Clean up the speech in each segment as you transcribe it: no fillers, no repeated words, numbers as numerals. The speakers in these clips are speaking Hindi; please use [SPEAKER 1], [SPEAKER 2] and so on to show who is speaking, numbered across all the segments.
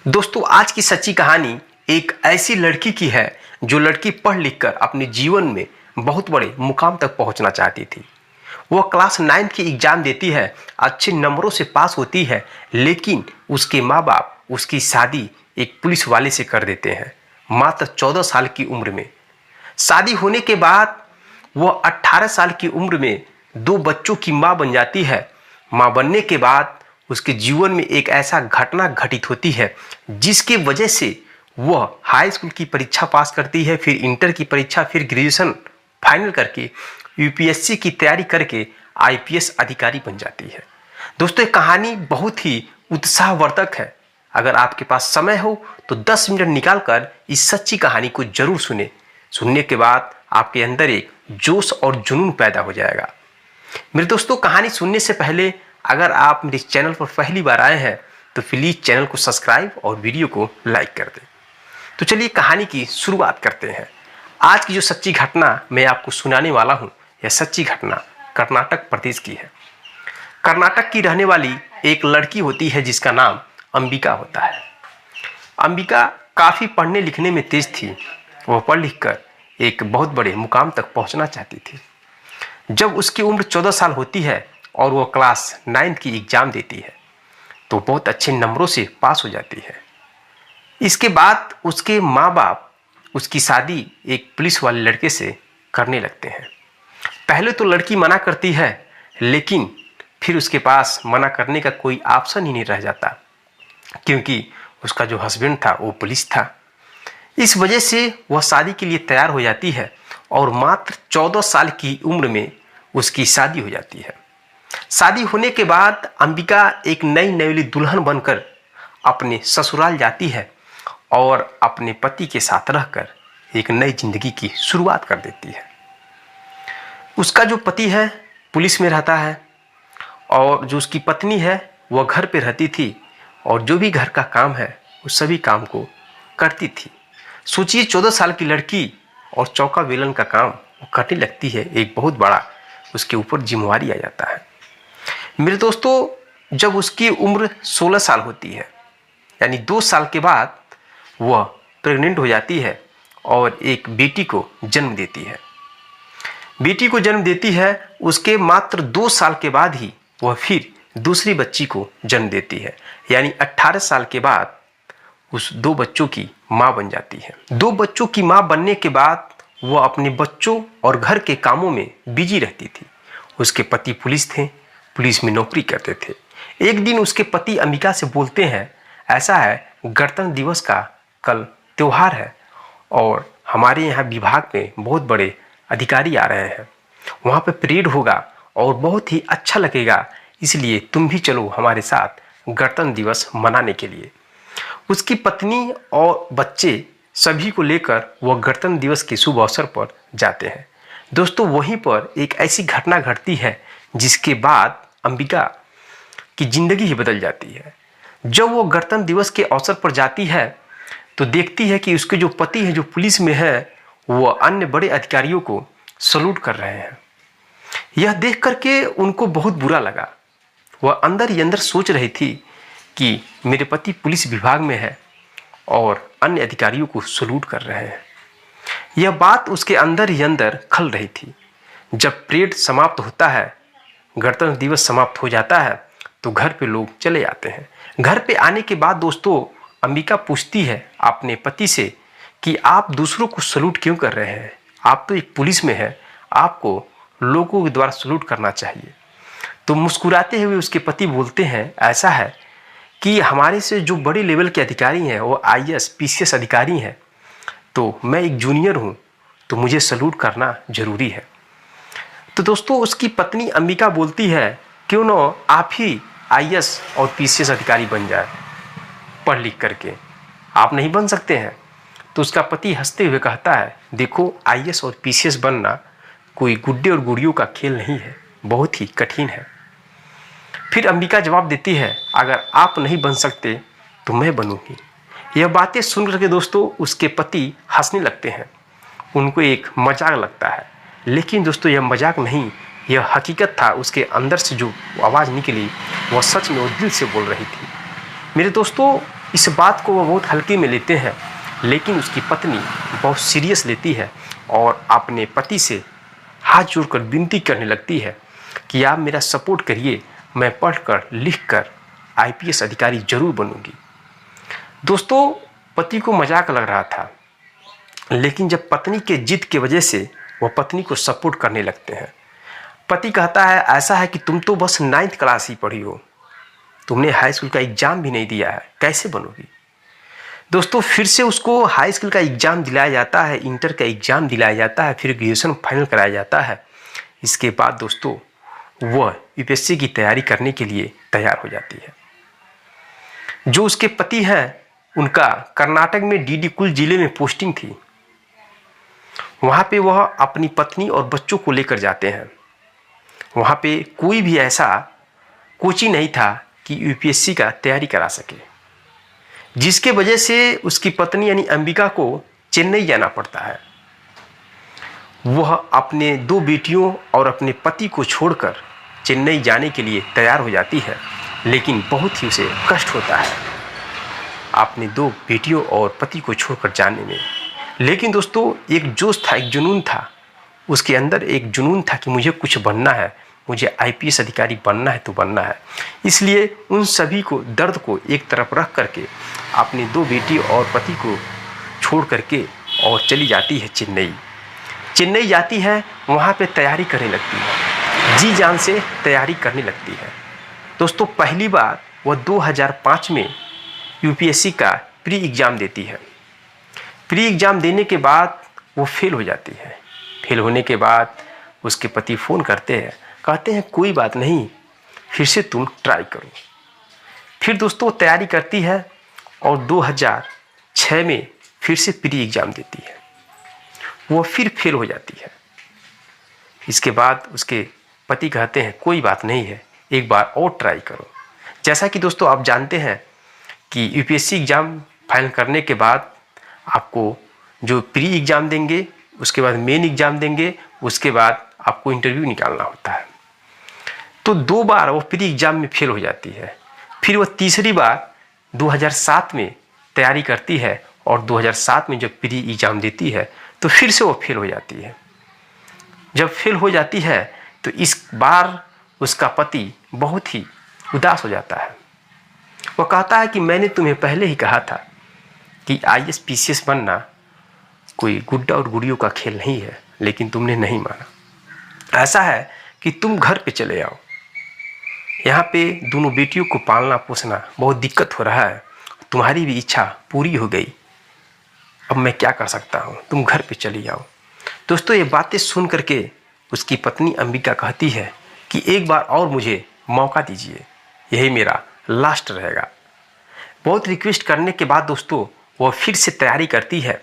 [SPEAKER 1] दोस्तों, आज की सच्ची कहानी एक ऐसी लड़की की है जो लड़की पढ़ लिख कर अपने जीवन में बहुत बड़े मुकाम तक पहुंचना चाहती थी। वह क्लास 9 की एग्जाम देती है, अच्छे नंबरों से पास होती है, लेकिन उसके माँ बाप उसकी शादी एक पुलिस वाले से कर देते हैं मात्र 14 साल की उम्र में। शादी होने के बाद वह 18 साल की उम्र में 2 बच्चों की माँ बन जाती है। माँ बनने के बाद उसके जीवन में एक ऐसा घटना घटित होती है जिसकी वजह से वह हाई स्कूल की परीक्षा पास करती है, फिर इंटर की परीक्षा, फिर ग्रेजुएशन फाइनल करके यूपीएससी की तैयारी करके आईपीएस अधिकारी बन जाती है। दोस्तों, ये कहानी बहुत ही उत्साहवर्धक है। अगर आपके पास समय हो तो 10 मिनट निकालकर इस सच्ची कहानी को जरूर सुने। सुनने के बाद आपके अंदर एक जोश और जुनून पैदा हो जाएगा। मेरे दोस्तों, कहानी सुनने से पहले अगर आप मेरे चैनल पर पहली बार आए हैं तो प्लीज़ चैनल को सब्सक्राइब और वीडियो को लाइक कर दें। तो चलिए कहानी की शुरुआत करते हैं। आज की जो सच्ची घटना मैं आपको सुनाने वाला हूं, यह सच्ची घटना कर्नाटक प्रदेश की है। कर्नाटक की रहने वाली एक लड़की होती है जिसका नाम अंबिका होता है। अंबिका काफ़ी पढ़ने लिखने में तेज थी। वह पढ़ लिख कर एक बहुत बड़े मुकाम तक पहुंचना चाहती थी। जब उसकी उम्र 14 साल होती है और वह क्लास 9 की एग्ज़ाम देती है तो बहुत अच्छे नंबरों से पास हो जाती है। इसके बाद उसके माँ बाप उसकी शादी एक पुलिस वाले लड़के से करने लगते हैं। पहले तो लड़की मना करती है, लेकिन फिर उसके पास मना करने का कोई ऑप्शन ही नहीं रह जाता, क्योंकि उसका जो हस्बैंड था वो पुलिस था। इस वजह से वह शादी के लिए तैयार हो जाती है और मात्र 14 साल की उम्र में उसकी शादी हो जाती है। शादी होने के बाद अंबिका एक नई नवेली दुल्हन बनकर अपने ससुराल जाती है और अपने पति के साथ रहकर एक नई जिंदगी की शुरुआत कर देती है। उसका जो पति है पुलिस में रहता है और जो उसकी पत्नी है वह घर पे रहती थी और जो भी घर का काम है उस सभी काम को करती थी। सोचिए, 14 साल की लड़की और चौका बेलन का काम वो करने लगती है। एक बहुत बड़ा उसके ऊपर जिम्मेवारी आ जाता है। मेरे दोस्तों, जब उसकी उम्र 16 साल होती है, यानी 2 साल के बाद वह प्रेग्नेंट हो जाती है और एक बेटी को जन्म देती है। बेटी को जन्म देती है, उसके मात्र 2 साल के बाद ही वह फिर दूसरी बच्ची को जन्म देती है, यानी 18 साल के बाद उस 2 बच्चों की माँ बन जाती है। 2 बच्चों की माँ बनने के बाद वह अपने बच्चों और घर के कामों में बिजी रहती थी। उसके पति पुलिस थे, पुलिस में नौकरी करते थे। एक दिन उसके पति अंबिका से बोलते हैं, ऐसा है गणतंत्र दिवस का कल त्योहार है और हमारे यहाँ विभाग में बहुत बड़े अधिकारी आ रहे हैं, वहाँ पे परेड होगा और बहुत ही अच्छा लगेगा, इसलिए तुम भी चलो हमारे साथ गणतंत्र दिवस मनाने के लिए। उसकी पत्नी और बच्चे सभी को लेकर वह गणतंत्र दिवस के शुभ अवसर पर जाते हैं। दोस्तों, वहीं पर एक ऐसी घटना घटती है जिसके बाद अंबिका की जिंदगी ही बदल जाती है। जब वो गणतंत्र दिवस के अवसर पर जाती है तो देखती है कि उसके जो पति है जो पुलिस में है वो अन्य बड़े अधिकारियों को सलूट कर रहे हैं। यह देख करके उनको बहुत बुरा लगा। वह अंदर ही अंदर सोच रही थी कि मेरे पति पुलिस विभाग में है और अन्य अधिकारियों को सलूट कर रहे हैं। यह बात उसके अंदर ही अंदर खल रही थी। जब परेड समाप्त होता है, गणतंत्र दिवस समाप्त हो जाता है, तो घर पे लोग चले आते हैं। घर पे आने के बाद दोस्तों अंबिका पूछती है अपने पति से कि आप दूसरों को सलूट क्यों कर रहे हैं? आप तो एक पुलिस में हैं, आपको लोगों के द्वारा सलूट करना चाहिए। तो मुस्कुराते हुए उसके पति बोलते हैं, ऐसा है कि हमारे से जो बड़े लेवल के अधिकारी हैं वो आईएएस पीसीएस अधिकारी हैं, तो मैं एक जूनियर हूँ, तो मुझे सलूट करना जरूरी है। तो दोस्तों उसकी पत्नी अंबिका बोलती है, क्यों ना आप ही आईएएस और पीसीएस अधिकारी बन जाए पढ़ लिख करके, आप नहीं बन सकते हैं? तो उसका पति हंसते हुए कहता है, देखो आईएएस और पीसीएस बनना कोई गुड्डे और गुड़ियों का खेल नहीं है, बहुत ही कठिन है। फिर अंबिका जवाब देती है, अगर आप नहीं बन सकते तो मैं बनूंगी। यह बातें सुन करके दोस्तों उसके पति हंसने लगते हैं। उनको एक मजाक लगता है, लेकिन दोस्तों यह मजाक नहीं, यह हकीकत था। उसके अंदर से जो आवाज़ निकली वह सच में वो दिल से बोल रही थी। मेरे दोस्तों, इस बात को वो बहुत हल्के में लेते हैं, लेकिन उसकी पत्नी बहुत सीरियस लेती है और अपने पति से हाथ जोड़कर विनती करने लगती है कि आप मेरा सपोर्ट करिए, मैं पढ़कर लिखकर आईपीएस अधिकारी जरूर बनूंगी। दोस्तों, पति को मजाक लग रहा था, लेकिन जब पत्नी के जिद की वजह से वह पत्नी को सपोर्ट करने लगते हैं। पति कहता है, ऐसा है कि तुम तो बस 9th क्लास ही पढ़ी हो, तुमने हाई स्कूल का एग्जाम भी नहीं दिया है, कैसे बनोगी। दोस्तों, फिर से उसको हाई स्कूल का एग्जाम दिलाया जाता है, इंटर का एग्जाम दिलाया जाता है, फिर ग्रेजुएशन फाइनल कराया जाता है। इसके बाद दोस्तों वह यूपीएससी की तैयारी करने के लिए तैयार हो जाती है। जो उसके पति हैं उनका कर्नाटक में डीडी जिले में पोस्टिंग थी। वहाँ पे वह अपनी पत्नी और बच्चों को लेकर जाते हैं। वहाँ पे कोई भी ऐसा कोचिंग नहीं था कि यूपीएससी का तैयारी करा सके, जिसके वजह से उसकी पत्नी यानी अंबिका को चेन्नई जाना पड़ता है। वह अपने 2 बेटियों और अपने पति को छोड़कर चेन्नई जाने के लिए तैयार हो जाती है, लेकिन बहुत ही उसे कष्ट होता है अपने 2 बेटियों और पति को छोड़कर जाने में। लेकिन दोस्तों, एक जोश था, एक जुनून था, उसके अंदर एक जुनून था कि मुझे कुछ बनना है, मुझे आईपीएस अधिकारी बनना है तो बनना है। इसलिए उन सभी को, दर्द को एक तरफ रख करके अपनी 2 बेटी और पति को छोड़ करके और चली जाती है चेन्नई। चेन्नई जाती है, वहाँ पे तैयारी करने लगती है, जी जान से तैयारी करने लगती है। दोस्तों, पहली बार वह 2005 में यूपीएससी का प्री एग्ज़ाम देती है। प्री एग्ज़ाम देने के बाद वो फेल हो जाती है। फेल होने के बाद उसके पति फ़ोन करते हैं, कहते हैं कोई बात नहीं, फिर से तुम ट्राई करो। फिर दोस्तों तैयारी करती है और 2006 में फिर से प्री एग्ज़ाम देती है। वो फिर फेल हो जाती है। इसके बाद उसके पति कहते हैं कोई बात नहीं है, एक बार और ट्राई करो। जैसा कि दोस्तों आप जानते हैं कि यूपीएससी एग्ज़ाम फाइनल करने के बाद आपको जो प्री एग्ज़ाम देंगे, उसके बाद मेन एग्ज़ाम देंगे, उसके बाद आपको इंटरव्यू निकालना होता है। तो 2 बार वो प्री एग्ज़ाम में फेल हो जाती है। फिर वो तीसरी बार 2007 में तैयारी करती है और 2007 में जब प्री एग्ज़ाम देती है तो फिर से वो फेल हो जाती है। जब फेल हो जाती है तो इस बार उसका पति बहुत ही उदास हो जाता है। वो कहता है कि मैंने तुम्हें पहले ही कहा था कि आईएएस पीसीएस बनना कोई गुड्डा और गुड़ियों का खेल नहीं है, लेकिन तुमने नहीं माना। ऐसा है कि तुम घर पे चले आओ, यहाँ पे दोनों बेटियों को पालना पोसना बहुत दिक्कत हो रहा है, तुम्हारी भी इच्छा पूरी हो गई, अब मैं क्या कर सकता हूँ, तुम घर पे चली आओ। दोस्तों, ये बातें सुन करके उसकी पत्नी अंबिका कहती है कि एक बार और मुझे मौका दीजिए, यही मेरा लास्ट रहेगा। बहुत रिक्वेस्ट करने के बाद दोस्तों वह फिर से तैयारी करती है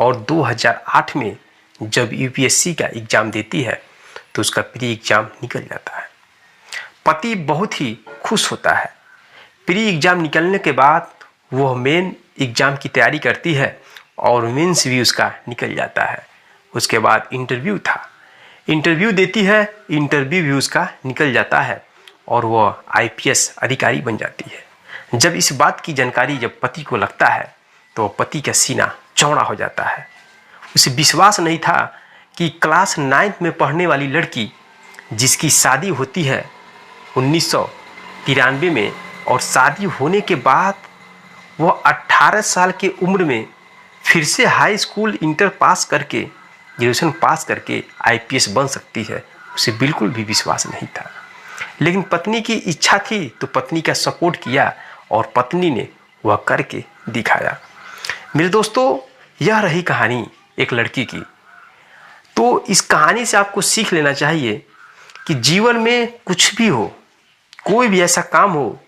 [SPEAKER 1] और 2008 में जब यूपीएससी का एग्ज़ाम देती है तो उसका प्री एग्ज़ाम निकल जाता है। पति बहुत ही खुश होता है। प्री एग्ज़ाम निकलने के बाद वह मेन एग्ज़ाम की तैयारी करती है और मेंस भी उसका निकल जाता है। उसके बाद इंटरव्यू था, इंटरव्यू देती है, इंटरव्यू भी उसका निकल जाता है और वह आईपीएस अधिकारी बन जाती है। जब इस बात की जानकारी जब पति को लगता है तो पति का सीना चौड़ा हो जाता है। उसे विश्वास नहीं था कि क्लास 9th में पढ़ने वाली लड़की जिसकी शादी होती है 1993 में और शादी होने के बाद वह 18 साल की उम्र में फिर से हाई स्कूल इंटर पास करके ग्रेजुएशन पास करके आईपीएस बन सकती है, उसे बिल्कुल भी विश्वास नहीं था। लेकिन पत्नी की इच्छा थी तो पत्नी का सपोर्ट किया और पत्नी ने वह करके दिखाया। मेरे दोस्तों, यह रही कहानी एक लड़की की। तो इस कहानी से आपको सीख लेना चाहिए कि जीवन में कुछ भी हो, कोई भी ऐसा काम हो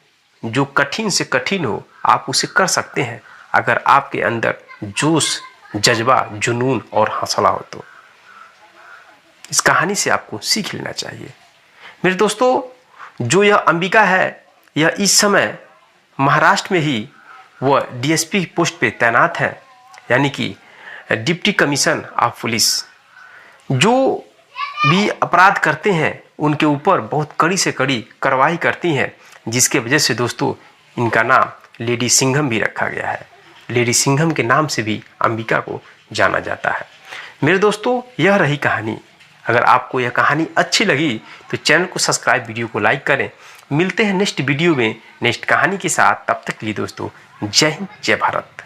[SPEAKER 1] जो कठिन से कठिन हो, आप उसे कर सकते हैं अगर आपके अंदर जोश, जज्बा, जुनून और हौसला हो तो। इस कहानी से आपको सीख लेना चाहिए। मेरे दोस्तों, जो यह अंबिका है, यह इस समय महाराष्ट्र में ही वह डीएसपी पोस्ट पे तैनात है, यानी कि डिप्टी कमीशन ऑफ पुलिस। जो भी अपराध करते हैं उनके ऊपर बहुत कड़ी से कड़ी कार्रवाई करती हैं, जिसके वजह से दोस्तों इनका नाम लेडी सिंघम भी रखा गया है। लेडी सिंघम के नाम से भी अंबिका को जाना जाता है। मेरे दोस्तों, यह रही कहानी। अगर आपको यह कहानी अच्छी लगी तो चैनल को सब्सक्राइब, वीडियो को लाइक करें। मिलते हैं नेक्स्ट वीडियो में नेक्स्ट कहानी के साथ। तब तक के लिए दोस्तों, जय हिंद, जय भारत।